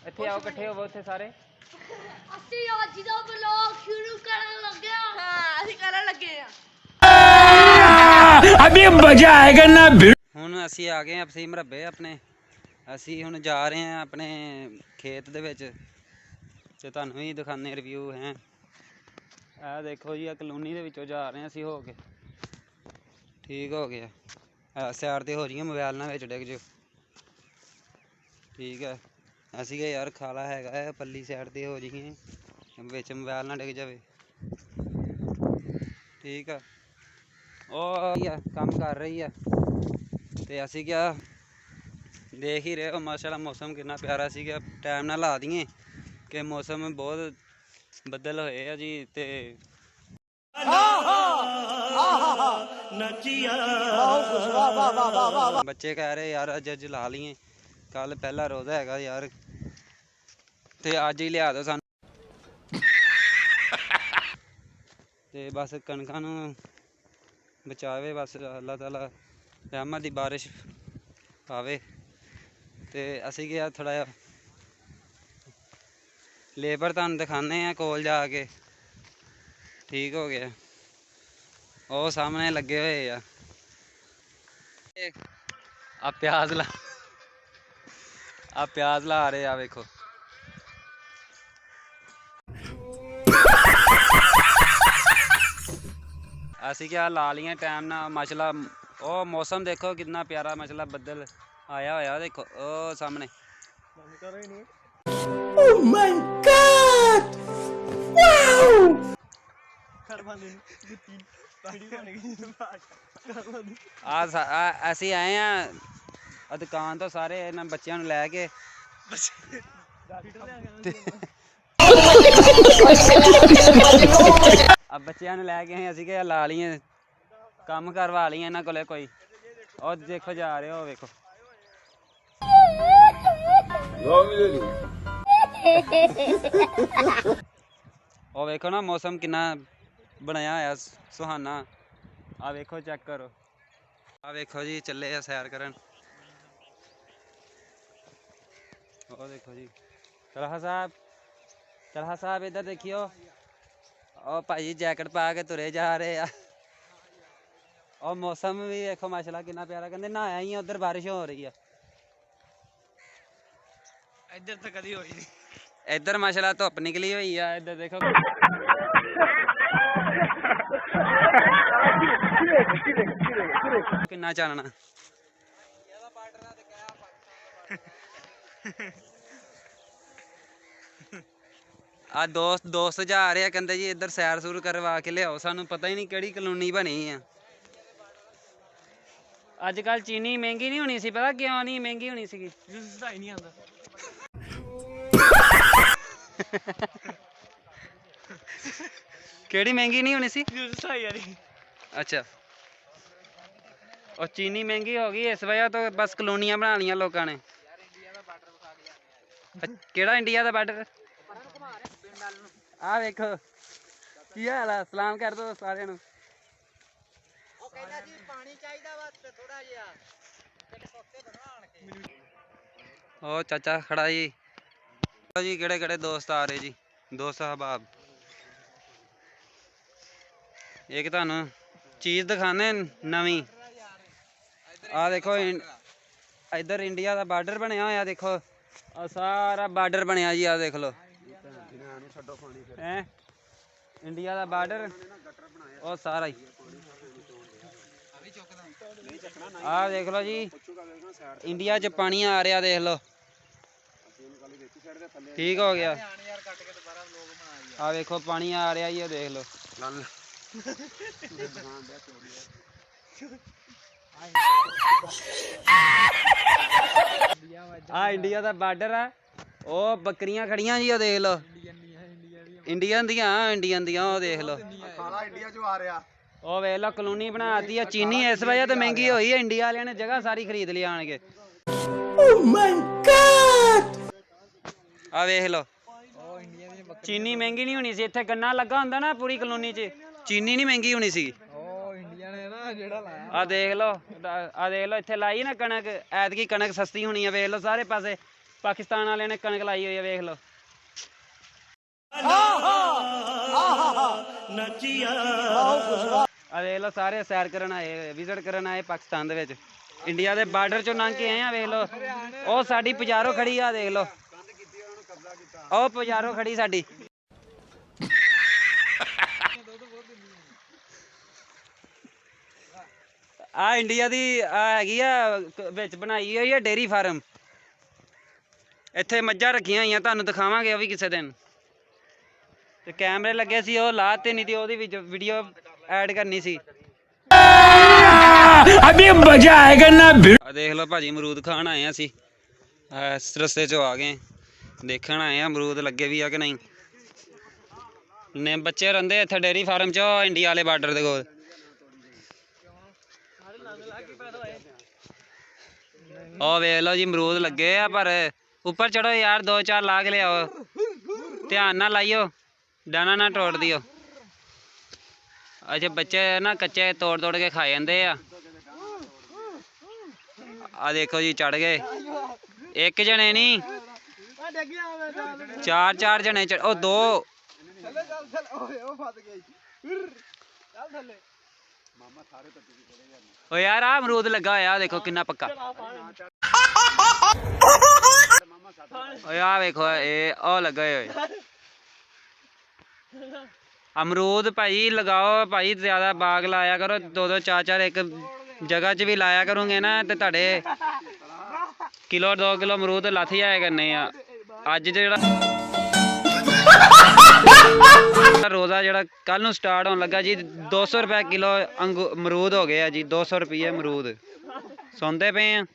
ਇੱਥੇ ਆਓ ਇਕੱਠੇ ਹੋਵੋ ਇੱਥੇ ਸਾਰੇ। ਅਸੀਂ ਅੱਜ ਦਾ ਵਲੌਗ ਸ਼ੁਰੂ ਕਰਨ ਲੱਗੇ ਆ। ਹਾਂ ਅਸੀਂ ਕਰਨ ਲੱਗੇ ਆ। अभी मजा आएगा ना। ਹੁਣ ਅਸੀਂ ਆ ਗਏ ਅਸੀਂ ਮਰੱਬੇ ਆਪਣੇ। ਅਸੀਂ ਹੁਣ ਜਾ ਰਹੇ ਹਾਂ ਆਪਣੇ ਖੇਤ ਦੇ ਵਿੱਚ ਤੇ ਤੁਹਾਨੂੰ ਵੀ ਦਿਖਾਉਂਦੇ ਰਿਵਿਊ ਹੈ। ਇਹ ਦੇਖੋ ਜੀ, ਆ ਕਲੋਨੀ ਦੇ ਵਿੱਚੋਂ ਜਾ ਰਹੇ ਹਾਂ ਅਸੀਂ ਹੋ ਕੇ। ਠੀਕ ਹੋ ਗਿਆ ਸਾਈਡ ਤੇ ਹੋ ਰਹੀਆਂ ਮੋਬਾਈਲ ਨਾਲ ਵਿੱਚ ਡਿੱਗ ਜਾਓ। ਠੀਕ ਹੈ ਅਸੀਂ ਕਿ ਯਾਰ ਖਾਲਾ ਹੈਗਾ ਹੈ ਪੱਲੀ ਸਾਈਡ ਤੇ ਹੋ ਜਾਈਏ ਵਿੱਚ ਮੋਬਾਈਲ ਨਾ ਡਿੱਗ ਜਾਵੇ। ਠੀਕ ਆ ਉਹ ਕੰਮ ਕਰ ਰਹੀ ਆ ਤੇ ਅਸੀਂ ਕਿਹਾ ਦੇਖ ਹੀ ਰਹੇ ਹੋ ਮਾਸ਼ਾਅੱਲਾ ਮੌਸਮ ਕਿੰਨਾ ਪਿਆਰਾ ਸੀਗਾ। ਟਾਈਮ ਨਾਲ ਲਾ ਦਈਏ ਕਿ ਮੌਸਮ ਬਹੁਤ ਬੱਦਲ ਹੋਏ ਆ ਜੀ ਤੇ ਬੱਚੇ ਕਹਿ ਰਹੇ ਯਾਰ ਅੱਜ ਲਾ ਲਈਏ, ਕੱਲ ਪਹਿਲਾ ਰੋਜ਼ਾ ਹੈਗਾ ਯਾਰ ਤੇ ਅੱਜ ਹੀ ਲਿਆ ਦਿਓ ਸਾਨੂੰ। ਤੇ ਬਸ ਕਣਕਾਂ ਨੂੰ ਬਚਾਵੇ ਬਸ ਅੱਲਾਹ ਤਾਲਾ ਰਹਿਮਤ ਦੀ ਬਾਰਿਸ਼ ਪਾਵੇ। ਤੇ ਅਸੀਂ ਗਿਆ ਥੋੜ੍ਹਾ ਜਿਹਾ ਲੇਬਰ ਤੁਹਾਨੂੰ ਦਿਖਾਉਂਦੇ ਆ ਕੋਲ ਜਾ ਕੇ। ਠੀਕ ਹੋ ਗਿਆ ਉਹ ਸਾਹਮਣੇ ਲੱਗੇ ਹੋਏ ਆ। ਆ ਪਿਆਜ਼ ਲਾ ਰਹੇ ਆ ਵੇਖੋ। ਅਸੀਂ ਕਿਹਾ ਲਾ ਲਈਏ ਟਾਈਮ ਨਾਲ ਮਾਸ਼ਾਅੱਲਾ। ਉਹ ਮੌਸਮ ਦੇਖੋ ਕਿੰਨਾ ਪਿਆਰਾ ਮਾਸ਼ਾਅੱਲਾ ਬੱਦਲ ਆਇਆ ਹੋਇਆ ਦੇਖੋ ਉਹ ਸਾਹਮਣੇ। Oh my God! Wow! ਅਸੀਂ ਆਏ ਆ ਦੁਕਾਨ ਤੋਂ ਸਾਰੇ ਇਹਨਾਂ ਬੱਚਿਆਂ ਨੂੰ ਲੈ ਕੇ। ਬੱਚਿਆਂ ਨੂੰ ਲੈ ਕੇ ਅਸੀਂ ਕਿ ਲਾ ਲਈਏ ਕੰਮ ਕਰਵਾ ਲਈਏ ਇਹਨਾਂ ਕੋਲੇ ਕੋਈ। ਉਹ ਦੇਖੋ ਜਾ ਰਹੇ ਹੋ ਵੇਖੋ। ਉਹ ਵੇਖੋ ਨਾ ਮੌਸਮ ਕਿੰਨਾ ਬਣਾਇਆ ਹੋਇਆ ਸੁਹਾਨਾ। ਆ ਵੇਖੋ ਚੈੱਕ ਕਰੋ। ਆ ਵੇਖੋ ਜੀ ਚੱਲੇ ਆ ਸੈਰ ਕਰਨ। ਉਹ ਦੇਖੋ ਜੀ ਤਲਹਾ ਸਾਹਿਬ ਇੱਧਰ ਦੇਖਿਓ। ਉਹ ਭਾਈ ਜੈਕਟ ਪਾ ਕੇ ਤੁਰੇ ਜਾ ਰਹੇ ਆ। ਉਹ ਮੌਸਮ ਵੀ ਵੇਖੋ ਮਾਸ਼ਾਅੱਲਾ ਕਿੰਨਾ ਪਿਆਰਾ। ਕਹਿੰਦੇ ਨਹਾਇਆ ਹੀ ਉੱਧਰ ਬਾਰਿਸ਼ ਹੋ ਰਹੀ ਆ। ਇੱਧਰ ਤਾਂ ਕਦੀ ਹੋਈ ਨਹੀਂ। ਇੱਧਰ ਮਾਸ਼ਾਅੱਲਾ ਧੁੱਪ ਨਿਕਲੀ ਹੋਈ ਆ। ਇੱਧਰ ਦੇਖੋ ਕਿੰਨਾ ਚਾਨਣਾ। ਆ ਦੋਸਤ ਜਾ ਰਹੇ ਆ ਕਹਿੰਦੇ ਜੀ ਇੱਧਰ ਸੈਰ ਸੂਰ ਕਰਵਾ ਕੇ ਲਿਆਓ ਸਾਨੂੰ। ਪਤਾ ਹੀ ਨਹੀਂ ਕਿਹੜੀ ਕਲੋਨੀ ਬਣੀ ਆ। ਅੱਜ ਕੱਲ ਚੀਨੀ ਮਹਿੰਗੀ ਨਹੀਂ ਹੋਣੀ ਸੀ। ਪਤਾ ਕਿਉਂ ਨਹੀਂ ਮਹਿੰਗੀ ਹੋਣੀ ਸੀਗੀ? ਜੂਸ ਹੀ ਨਹੀਂ ਆਉਂਦਾ। ਕਿਹੜੀ ਮਹਿੰਗੀ ਨਹੀਂ ਹੋਣੀ ਸੀ? ਜੂਸ ਯਾਰੀ। ਅੱਛਾ ਉਹ ਚੀਨੀ ਮਹਿੰਗੀ ਹੋ ਗਈ ਇਸ ਵਜ੍ਹਾ ਤੋਂ ਬਸ ਕਲੋਨੀਆਂ ਬਣਾ ਲਈਆਂ ਲੋਕਾਂ ਨੇ। ਕਿਹੜਾ ਇੰਡੀਆ ਦਾ ਬਾਰਡਰ? ਆ ਵੇਖੋ ਕੀ ਹਾਲ ਆ। ਸਲਾਮ ਕਰ ਦੋ ਸਾਰਿਆਂ ਨੂੰ। ਉਹ ਕਹਿੰਦਾ ਜੀ ਪਾਣੀ ਚਾਹੀਦਾ ਵਾ ਥੋੜਾ ਜਿਹਾ ਸਸਤੇ ਬਣਾਉਣ ਕੇ। ਉਹ ਚਾਚਾ ਖੜਾ ਜੀ। ਜੀ ਕਿਹੜੇ ਕਿਹੜੇ ਦੋਸਤ ਆ ਰਹੇ ਜੀ? ਦੋਸਤ ਅਹਿਬਾਬ ਇੱਕ ਤੁਹਾਨੂੰ ਚੀਜ਼ ਦਿਖਾਣੇ ਨਵੀਂ। ਆ ਦੇਖੋ ਇੱਧਰ ਇੰਡੀਆ ਦਾ ਬਾਰਡਰ ਬਣਿਆ ਹੋਇਆ। ਦੇਖੋ ਆ ਸਾਰਾ ਬਾਰਡਰ ਬਣਿਆ ਜੀ। ਆ ਦੇਖ ਲਓ ਹੈਂ ਇੰਡੀਆ ਦਾ ਬਾਰਡਰ ਉਹ ਸਾਰਾ ਹੀ। ਆ ਦੇਖ ਲਓ ਜੀ ਇੰਡੀਆ 'ਚ ਪਾਣੀ ਆ ਰਿਹਾ ਦੇਖ ਲਓ। ਠੀਕ ਹੋ ਗਿਆ। ਆ ਵੇਖੋ ਪਾਣੀ ਆ ਰਿਹਾ ਜੀ। ਉਹ ਦੇਖ ਲਓ ਆ ਇੰਡੀਆ ਦਾ ਬਾਰਡਰ ਆ। ਉਹ ਬੱਕਰੀਆਂ ਖੜੀਆਂ ਜੀ। ਉਹ ਦੇਖ ਲਓ ਇੰਡੀਅਨ ਦੀਆਂ ਉਹ ਦੇਖ ਲਓ। ਇੰਡੀਆ ਚੋਂ ਆ ਰਿਹਾ। ਉਹ ਵੇਖ ਲਓ ਕਲੋਨੀ ਬਣਾਤੀ ਆ ਚੀਨੀ। ਇਸ ਵਜ੍ਹਾ ਤੇ ਮਹਿੰਗੀ ਹੋਈ ਹੈ। ਇੰਡੀਆ ਵਾਲਿਆਂ ਨੇ ਜਗ੍ਹਾ ਸਾਰੀ ਖਰੀਦ ਲਈ ਆਣ ਕੇ। ਆ ਵੇਖ ਲਓ ਚੀਨੀ ਮਹਿੰਗੀ ਨਹੀਂ ਹੋਣੀ ਸੀ। ਇੱਥੇ ਗੰਨਾ ਲੱਗਾ ਹੁੰਦਾ ਨਾ ਪੂਰੀ ਕਲੋਨੀ 'ਚ ਚੀਨੀ ਨਹੀਂ ਮਹਿੰਗੀ ਹੋਣੀ ਸੀ। ਉਹ ਇੰਡੀਆ ਨੇ ਨਾ ਜਿਹੜਾ ਲਾਇਆ। ਆ ਦੇਖ ਲਓ ਇੱਥੇ ਲਾਈ ਨਾ ਕਣਕ। ਐਤਕੀ ਕਣਕ ਸਸਤੀ ਹੋਣੀ ਆ। ਵੇਖ ਲਓ ਸਾਰੇ ਪਾਸੇ ਪਾਕਿਸਤਾਨ ਵਾਲਿਆਂ ਨੇ ਕਣਕ ਲਾਈ ਹੋਈ ਆ, ਵੇਖ ਲਓ। ਆ ਵੇਖ ਲਓ, ਸਾਰੇ ਸੈਰ ਕਰਨ ਆਏ, ਵਿਜ਼ਿਟ ਕਰਨ ਆਏ ਪਾਕਿਸਤਾਨ ਦੇ ਵਿੱਚ। ਇੰਡੀਆ ਦੇ ਬਾਰਡਰ ਚੋਂ ਲੰਘ ਕੇ ਆਏ ਆ, ਵੇਖ ਲਓ। ਉਹ ਸਾਡੀ ਪੁਜਾਰੋ ਖੜੀ ਆ, ਦੇਖ ਲਓ, ਉਹ ਪੁਜਾਰੋ ਖੜੀ ਸਾਡੀ। ਆ ਇੰਡੀਆ ਦੀ ਆ ਹੈਗੀ ਆ ਵਿੱਚ ਬਣਾਈ ਹੋਈ ਆ ਡੇਅਰੀ ਫਾਰਮ। ਇੱਥੇ ਮੱਝਾਂ ਰੱਖੀਆਂ ਹੋਈਆਂ, ਤੁਹਾਨੂੰ ਦਿਖਾਵਾਂਗੇ ਉਹ ਵੀ ਕਿਸੇ ਦਿਨ। ਤੇ ਕੈਮਰੇ ਲੱਗੇ ਸੀ, ਉਹ ਲਾਤੇ ਨਹੀਂ ਤੇ ਉਹਦੀ ਵਿੱਚ ਵੀਡੀਓ ਐਡ ਕਰਨੀ ਸੀ। अभी मजा आएगा ना। ਆ ਦੇਖ ਲਓ ਭਾਜੀ, ਅਮਰੂਦ ਖਾਣ ਆਏ ਆ ਅਸੀਂ। ਇਸ ਰਸਤੇ 'ਚੋਂ ਆ ਗਏ, ਦੇਖਣ ਆਏ ਆ ਅਮਰੂਦ ਲੱਗੇ ਵੀ ਆ ਕਿ ਨਹੀਂ। ਨੇ ਬੱਚੇ ਰਹਿੰਦੇ ਇੱਥੇ ਡੇਅਰੀ ਫਾਰਮ 'ਚ, ਇੰਡੀਆ ਵਾਲੇ ਬਾਰਡਰ ਦੇ ਕੋਲ। ਉਹ ਵੇਖ ਲਓ ਜੀ, ਅਮਰੂਦ ਲੱਗੇ ਆ, ਪਰ ਉੱਪਰ ਚੜੋ ਯਾਰ, 2-4 ਲਾ ਕੇ ਲਿਆਓ। ਧਿਆਨ ਨਾਲ ਲਾਈਓ, ਡਾਣਾ ਨਾ ਤੋੜ ਦਿਓ। ਅੱਛਾ, ਬੱਚੇ ਨਾ ਕੱਚੇ ਤੋੜ ਕੇ ਖਾ ਜਾਂਦੇ ਆ। ਆ ਦੇਖੋ ਜੀ, ਚੜ ਗਏ। ਇੱਕ ਜਣੇ ਨਹੀਂ, 4-4 ਜਣੇ ਉਹ 2। ਓ ਯਾਰ, ਆ ਅਮਰੂਦ ਲੱਗਾ ਹੋਇਆ, ਦੇਖੋ ਕਿੰਨਾ ਪੱਕਾ। ਓਏ ਆ ਵੇਖੋ, ਇਹ ਉਹ ਲੱਗੇ ਹੋਏ ਅਮਰੂਦ। ਭਾਈ ਲਗਾਓ ਭਾਈ, ਜ਼ਿਆਦਾ ਬਾਗ ਲਾਇਆ ਕਰੋ, 2-2 4-4 ਇੱਕ ਜਗ੍ਹਾ 'ਚ ਵੀ ਲਾਇਆ ਕਰੋਗੇ ਨਾ ਤੇ ਤੁਹਾਡੇ ਕਿਲੋ 2 ਕਿਲੋ ਅਮਰੂਦ ਲੱਥ ਜਾਇਆ ਕਰਨੇ ਆ। ਅੱਜ ਜਿਹੜਾ ਰੋਜ਼ਾ ਜਿਹੜਾ ਕੱਲ ਨੂੰ ਸਟਾਰਟ ਹੋਣ ਲੱਗਾ ਜੀ, 200 ਰੁਪਏ ਕਿਲੋ ਅਮਰੂਦ ਹੋ ਗਏ ਆ ਜੀ। 200 ਰੁਪਏ ਅਮਰੂਦ। ਸੁਣਦੇ ਪਏ ਆ।